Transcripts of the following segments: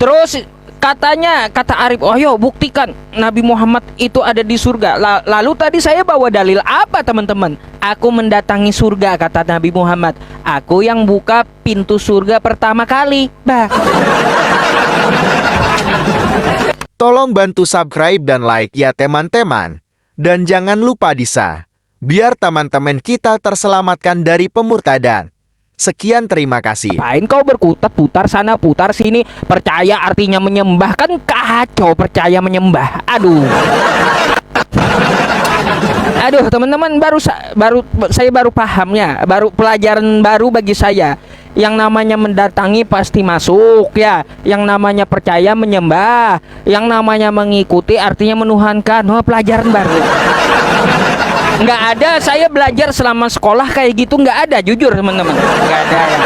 Terus katanya, kata Arif, oh yo buktikan Nabi Muhammad itu ada di surga. Lalu tadi saya bawa dalil apa teman-teman? Aku mendatangi surga, kata Nabi Muhammad. Aku yang buka pintu surga pertama kali. Bah. Tolong bantu subscribe dan like ya teman-teman. Dan jangan lupa Disa, biar teman-teman kita terselamatkan dari pemurtadan. Sekian, terima kasih. Ngapain kau berkutat putar sana putar sini? Percaya artinya menyembah, kan kacau percaya menyembah. Aduh teman-teman, saya baru pahamnya, baru pelajaran baru bagi saya. Yang namanya mendatangi pasti masuk ya. Yang namanya percaya menyembah, yang namanya mengikuti artinya menuhankan. Oh, pelajaran baru. Nggak ada, saya belajar selama sekolah kayak gitu nggak ada, jujur teman-teman, nggak ada ya.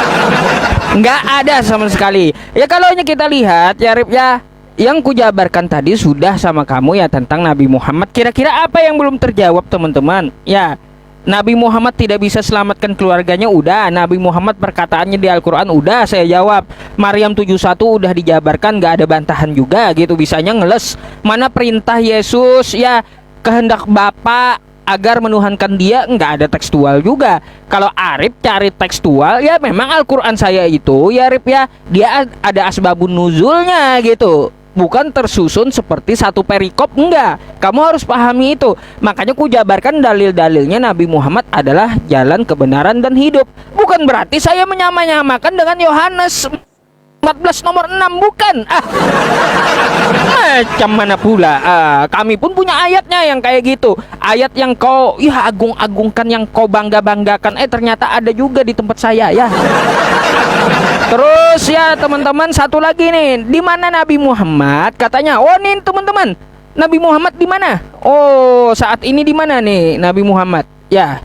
Nggak ada sama sekali. Ya kalau kita lihat ya Rip ya, yang kujabarkan tadi sudah sama kamu ya tentang Nabi Muhammad. Kira-kira apa yang belum terjawab teman-teman? Ya, Nabi Muhammad tidak bisa selamatkan keluarganya, udah. Nabi Muhammad perkataannya di Al-Quran, udah saya jawab. Maryam 71 udah dijabarkan, nggak ada bantahan juga gitu, bisanya ngeles. Mana perintah Yesus ya, kehendak Bapa agar menuhankan dia, nggak ada tekstual juga. Kalau Arif cari tekstual ya memang Al-Quran saya itu ya Arif ya, dia ada asbabun nuzulnya gitu, bukan tersusun seperti satu perikop, enggak. Kamu harus pahami itu. Makanya ku jabarkan dalil-dalilnya Nabi Muhammad adalah jalan kebenaran dan hidup. Bukan berarti saya menyamakan dengan Yohanes 14 nomor 6, bukan. Macam mana pula, kami pun punya ayatnya yang kayak gitu. Ayat yang kau agung-agungkan, yang kau bangga-banggakan, ternyata ada juga di tempat saya ya. Terus ya teman-teman, satu lagi nih, di mana Nabi Muhammad katanya, oh nih teman-teman, Nabi Muhammad di mana? Oh, saat ini di mana nih Nabi Muhammad? Ya.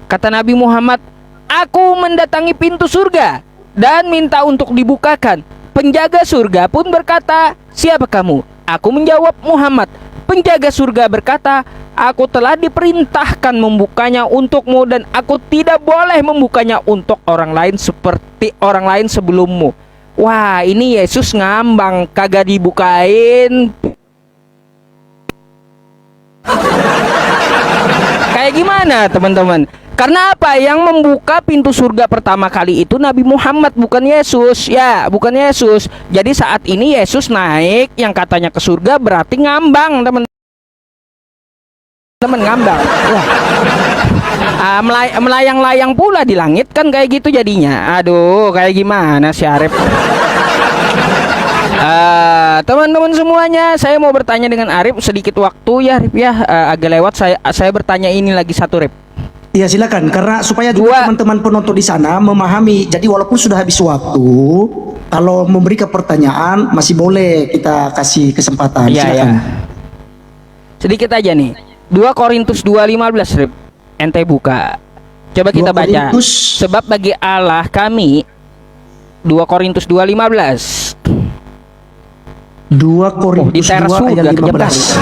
Kata Nabi Muhammad, aku mendatangi pintu surga dan minta untuk dibukakan. Penjaga surga pun berkata, siapa kamu? Aku menjawab, Muhammad. Penjaga surga berkata, aku telah diperintahkan membukanya untukmu dan aku tidak boleh membukanya untuk orang lain seperti orang lain sebelummu. Wah, ini Yesus ngambang, kagak dibukain. Kayak gimana teman-teman? Karena apa? Yang membuka pintu surga pertama kali itu Nabi Muhammad, bukan Yesus. Ya, bukan Yesus. Jadi saat ini Yesus naik yang katanya ke surga, berarti ngambang, teman-teman, ngambang. Melayang-layang pula di langit kan kayak gitu jadinya. Aduh, kayak gimana sih Arif? Teman-teman semuanya, saya mau bertanya dengan Arif sedikit waktu ya Arif ya. Agak lewat, saya bertanya ini lagi satu Arif. Ya silakan, karena supaya juga teman-teman penonton di sana memahami. Jadi walaupun sudah habis waktu, kalau memberikan pertanyaan masih boleh kita kasih kesempatan. Iya, silakan. ya. Sedikit aja nih. 2 Korintus 2:15 Rip. Ente buka. Coba kita baca. Sebab bagi Allah kami, 2 Korintus 2:15. 2 Korintus di teras 2 ayat juga 15.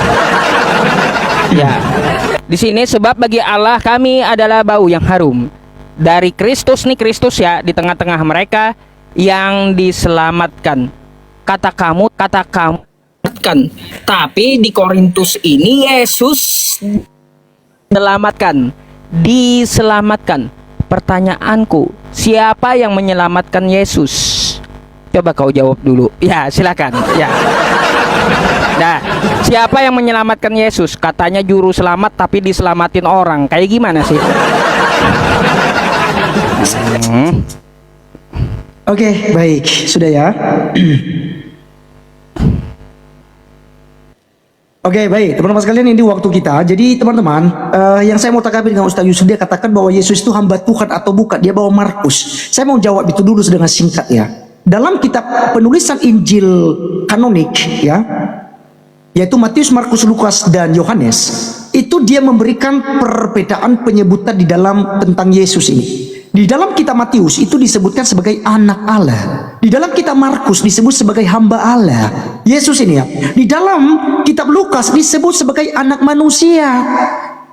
Ya. Di sini, sebab bagi Allah kami adalah bau yang harum dari Kristus nih, Kristus ya, di tengah-tengah mereka yang diselamatkan. Kata kamu kan. Tapi di Korintus ini Yesus diselamatkan. Pertanyaanku, siapa yang menyelamatkan Yesus? Coba kau jawab dulu. Ya, silakan. Ya. Nah, siapa yang menyelamatkan Yesus? Katanya juru selamat tapi diselamatin orang. Kayak gimana sih? Oke, baik. Sudah ya. Oke, baik. Teman-teman sekalian, ini waktu kita. Jadi teman-teman, yang saya mau tanggapi dengan Ustaz Yusuf, dia katakan bahwa Yesus itu hamba Tuhan atau bukan. Dia bawa Markus. Saya mau jawab itu dulu dengan singkat ya. Dalam kitab penulisan Injil kanonik ya, yaitu Matius, Markus, Lukas, dan Yohanes, itu dia memberikan perbedaan penyebutan di dalam tentang Yesus ini. Di dalam kitab Matius itu disebutkan sebagai anak Allah. Di dalam kitab Markus disebut sebagai hamba Allah. Yesus ini ya. Di dalam kitab Lukas disebut sebagai anak manusia.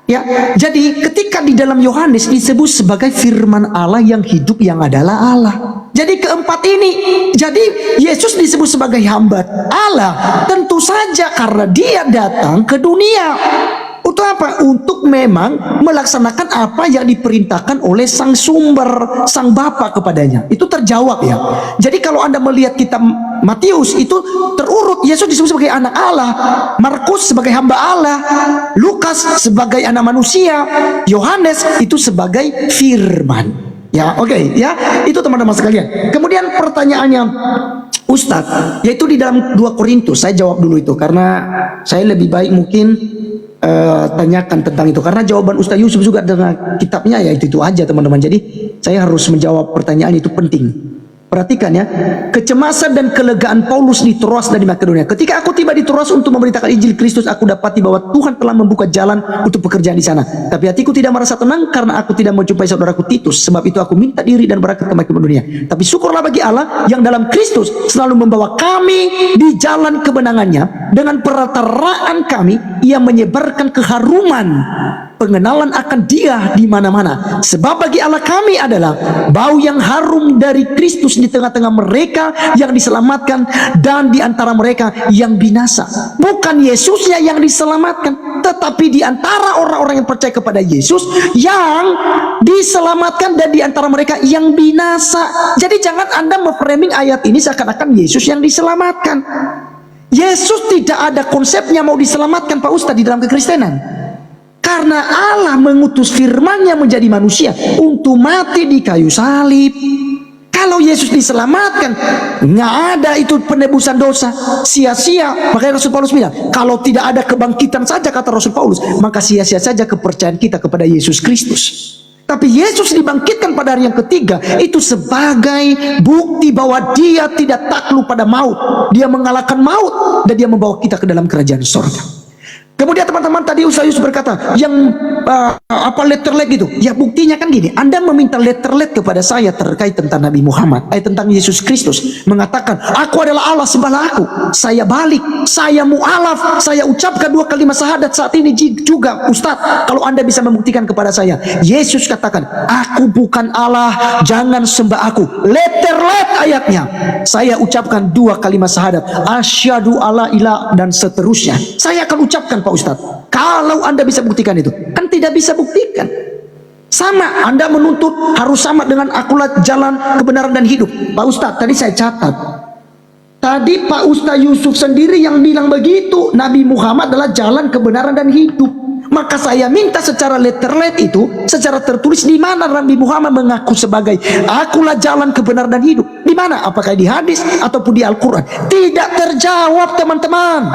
Ya, jadi ketika di dalam Yohanes disebut sebagai firman Allah yang hidup, yang adalah Allah. Jadi keempat ini, jadi Yesus disebut sebagai hamba Allah tentu saja karena dia datang ke dunia. Untuk apa? Untuk memang melaksanakan apa yang diperintahkan oleh sang sumber, sang Bapa kepadanya. Itu terjawab ya. Jadi kalau Anda melihat kitab Matius itu terurut, Yesus disebut sebagai anak Allah, Markus sebagai hamba Allah, Lukas sebagai anak manusia, Yohanes itu sebagai firman. Ya, oke, ya. Itu teman-teman sekalian. Kemudian pertanyaannya Ustadz, yaitu di dalam 2 Korintus. Saya jawab dulu itu karena saya lebih baik mungkin tanyakan tentang itu, karena jawaban Ustaz Yusuf juga dengan kitabnya ya itu aja teman-teman. Jadi saya harus menjawab pertanyaan itu penting. Perhatikan ya, kecemasan dan kelegaan Paulus di Troas dan di Makedonia. Ketika aku tiba di Troas untuk memberitakan Injil Kristus, aku dapati bahwa Tuhan telah membuka jalan untuk pekerjaan di sana. Tapi hatiku tidak merasa tenang karena aku tidak menjumpai saudaraku Titus. Sebab itu aku minta diri dan berangkat ke Makedonia. Tapi syukurlah bagi Allah yang dalam Kristus selalu membawa kami di jalan kebenangannya. Dengan perantaraan kami, ia menyebarkan keharuman pengenalan akan Dia di mana-mana. Sebab bagi Allah kami adalah bau yang harum dari Kristus di tengah-tengah mereka yang diselamatkan dan di antara mereka yang binasa. Bukan Yesusnya yang diselamatkan, tetapi di antara orang-orang yang percaya kepada Yesus yang diselamatkan dan di antara mereka yang binasa. Jadi jangan Anda memframing ayat ini seakan-akan Yesus yang diselamatkan. Yesus tidak ada konsepnya mau diselamatkan Pak Ustadz di dalam kekristenan. Karena Allah mengutus firman-Nya menjadi manusia untuk mati di kayu salib. Kalau Yesus diselamatkan, nggak ada itu penebusan dosa, sia-sia. Makanya Rasul Paulus bilang, kalau tidak ada kebangkitan saja, kata Rasul Paulus, maka sia-sia saja kepercayaan kita kepada Yesus Kristus. Tapi Yesus dibangkitkan pada hari yang ketiga itu sebagai bukti bahwa Dia tidak takluk pada maut. Dia mengalahkan maut dan Dia membawa kita ke dalam kerajaan surga. Kemudian teman-teman tadi Ustaz Yusuf berkata yang letter lead gitu. Ya buktinya kan gini, Anda meminta letter lead kepada saya terkait tentang Nabi Muhammad, tentang Yesus Kristus, mengatakan aku adalah Allah sembahlah aku. Saya balik, saya mu'alaf, saya ucapkan 2 kalimat syahadat saat ini juga Ustaz. Kalau Anda bisa membuktikan kepada saya, Yesus katakan aku bukan Allah, jangan sembah aku. Letter lead ayatnya. Saya ucapkan 2 kalimat syahadat, asyhadu alla ilaha dan seterusnya. Saya akan ucapkan Pak Ustadz. Kalau Anda bisa buktikan itu, kan tidak bisa buktikan. Sama, Anda menuntut harus sama dengan akulah jalan kebenaran dan hidup. Pak Ustadz, tadi saya catat. Tadi Pak Ustadz Yusuf sendiri yang bilang begitu. Nabi Muhammad adalah jalan kebenaran dan hidup. Maka saya minta secara letterlet itu, secara tertulis di mana Nabi Muhammad mengaku sebagai akulah jalan kebenaran dan hidup. Di mana? Apakah di hadis ataupun di Al-Quran? Tidak terjawab teman-teman.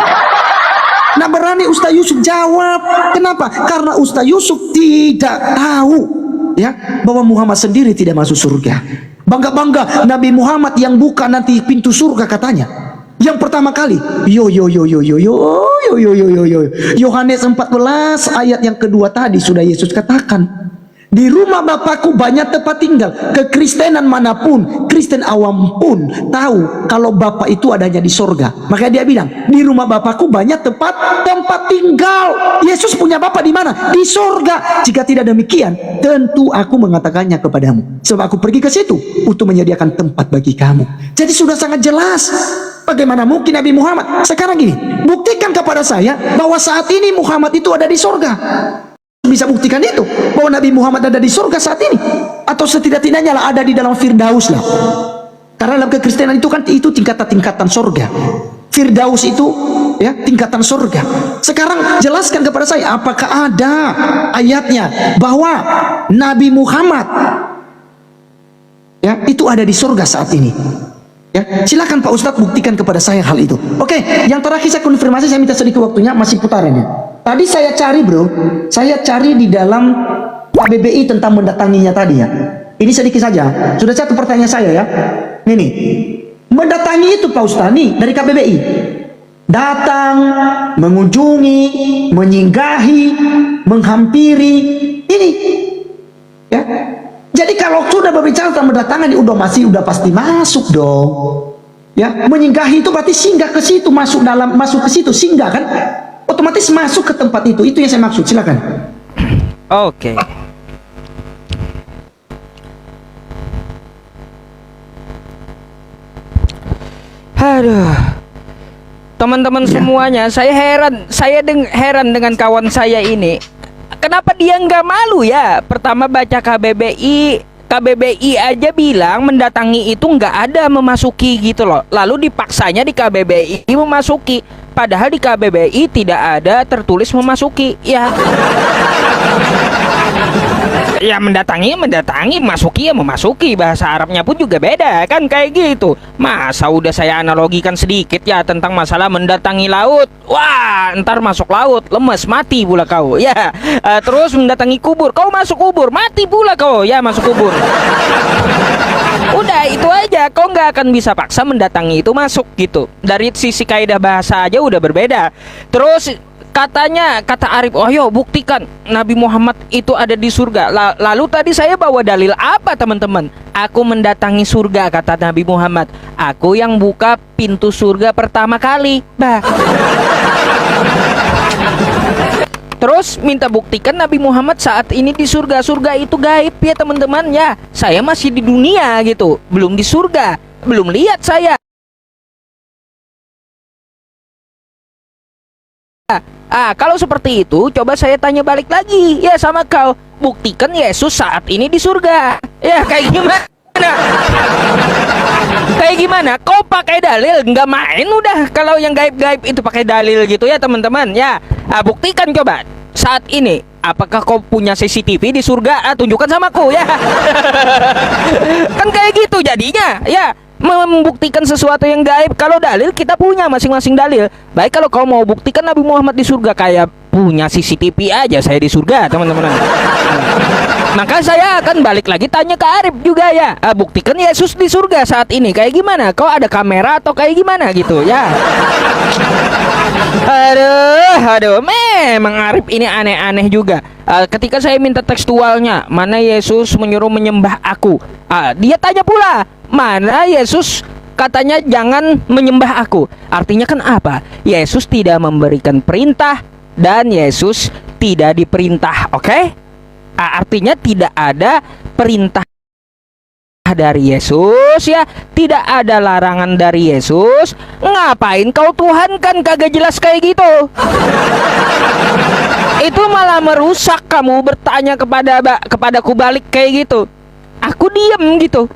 Nah berani Ustaz Yusuf jawab. Kenapa? Karena Ustaz Yusuf tidak tahu ya bahwa Muhammad sendiri tidak masuk surga. Bangga-bangga Nabi Muhammad yang buka nanti pintu surga katanya. Yang pertama kali Yohanes 14 ayat yang kedua tadi sudah Yesus katakan. Di rumah Bapakku banyak tempat tinggal. Kekristenan manapun, Kristen awam pun tahu kalau Bapak itu adanya di sorga. Makanya dia bilang, di rumah Bapakku banyak tempat tinggal. Yesus punya Bapak di mana? Di sorga. Jika tidak demikian, tentu aku mengatakannya kepadamu. Sebab aku pergi ke situ untuk menyediakan tempat bagi kamu. Jadi sudah sangat jelas. Bagaimana mungkin Nabi Muhammad? Sekarang gini, buktikan kepada saya bahwa saat ini Muhammad itu ada di sorga. Bisa buktikan itu bahwa Nabi Muhammad ada di surga saat ini, atau setidak-tidaknya lah ada di dalam Firdaus lah. Karena dalam kekristenan itu kan itu tingkatan-tingkatan surga. Firdaus itu ya tingkatan surga. Sekarang jelaskan kepada saya apakah ada ayatnya bahwa Nabi Muhammad ya itu ada di surga saat ini. Ya, silakan Pak Ustadz buktikan kepada saya hal itu. Oke, yang terakhir saya konfirmasi, saya minta sedikit waktunya, masih putaran ya. Tadi saya cari bro, saya cari di dalam KBBI tentang mendatanginya tadi ya. Ini sedikit saja, sudah satu pertanyaan saya ya. Ini nih, mendatangi itu Pak Ustadz nih dari KBBI. Datang, mengunjungi, menyinggahi, menghampiri, ini ya. Jadi kalau sudah berbicara tentang mendatangi, udah pasti masuk dong. Ya, menyinggahi itu berarti singgah ke situ, masuk ke situ, singgah kan? Otomatis masuk ke tempat itu. Itu yang saya maksud. Silakan. Oke. Aduh. Teman-teman semuanya, saya heran dengan kawan saya ini. Kenapa dia nggak malu ya? Pertama baca KBBI aja bilang mendatangi itu nggak ada memasuki gitu loh. Lalu dipaksanya di KBBI memasuki. Padahal di KBBI tidak ada tertulis memasuki. Ya mendatangi, masuki ya memasuki. Bahasa Arabnya pun juga beda kan kayak gitu. Masa udah saya analogikan sedikit ya tentang masalah mendatangi laut. Wah, ntar masuk laut, lemes, mati pula kau. Terus mendatangi kubur, kau masuk kubur, mati pula kau. Ya, masuk kubur. Udah itu aja, kau nggak akan bisa paksa mendatangi itu masuk gitu. Dari sisi kaidah bahasa aja udah berbeda. Terus kata Arif, oh yo buktikan Nabi Muhammad itu ada di surga. Lalu tadi saya bawa dalil apa teman-teman? Aku mendatangi surga kata Nabi Muhammad. Aku yang buka pintu surga pertama kali. Terus minta buktikan Nabi Muhammad saat ini di surga. Surga itu gaib ya teman-teman ya. Saya masih di dunia gitu, belum di surga, belum lihat saya. Kalau seperti itu, coba saya tanya balik lagi ya sama kau. Buktikan Yesus saat ini di surga. Ya kayak gimana? Kayak gimana? Kau pakai dalil, nggak main udah. Kalau yang gaib-gaib itu pakai dalil gitu ya teman-teman ya. Buktikan coba saat ini. Apakah kau punya CCTV di surga? Tunjukkan sama aku ya. Kan kayak gitu jadinya ya. Membuktikan sesuatu yang gaib. Kalau dalil kita punya masing-masing dalil. Baik kalau kau mau buktikan Nabi Muhammad di surga, kayak punya CCTV aja saya di surga teman-teman. Maka saya akan balik lagi tanya ke Arif juga ya. Buktikan Yesus di surga saat ini kayak gimana? Kau ada kamera atau kayak gimana gitu ya? Aduh, memang Arif ini aneh-aneh juga. Ketika saya minta tekstualnya, mana Yesus menyuruh menyembah aku? Dia tanya pula, mana Yesus katanya jangan menyembah aku? Artinya kan apa? Yesus tidak memberikan perintah dan Yesus tidak diperintah, oke? Artinya tidak ada perintah dari Yesus ya, tidak ada larangan dari Yesus. Ngapain kau Tuhan kan kagak jelas kayak gitu. Itu malah merusak kamu bertanya kepadaku balik kayak gitu. Aku diem gitu.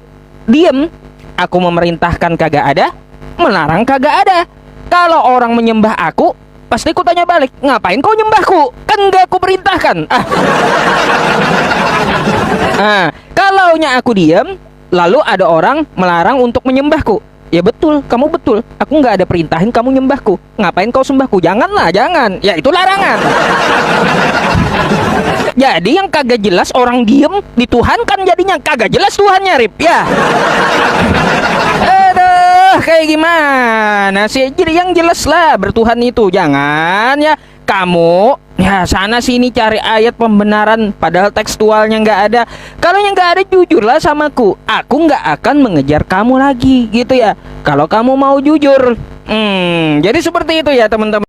Diem. Aku memerintahkan kagak ada, melarang kagak ada. Kalau orang menyembah aku, pasti ku tanya balik, ngapain kau nyembahku? Kan gak aku perintahkan. Kalaunya aku diem, lalu ada orang melarang untuk menyembahku. Ya betul, kamu betul. Aku nggak ada perintahin kamu nyembahku. Ngapain kau sembahku? Janganlah, jangan. Ya itu larangan. Jadi yang kagak jelas orang diem dituhankan, jadinya kagak jelas Tuhannya, Rip ya. Aduh, kayak gimana sih? Jadi yang jelas lah bertuhan itu. Jangan ya kamu ya sana sini cari ayat pembenaran padahal tekstualnya nggak ada. Kalau yang nggak ada jujurlah samaku. Aku nggak akan mengejar kamu lagi gitu ya. Kalau kamu mau jujur. Jadi seperti itu ya teman-teman.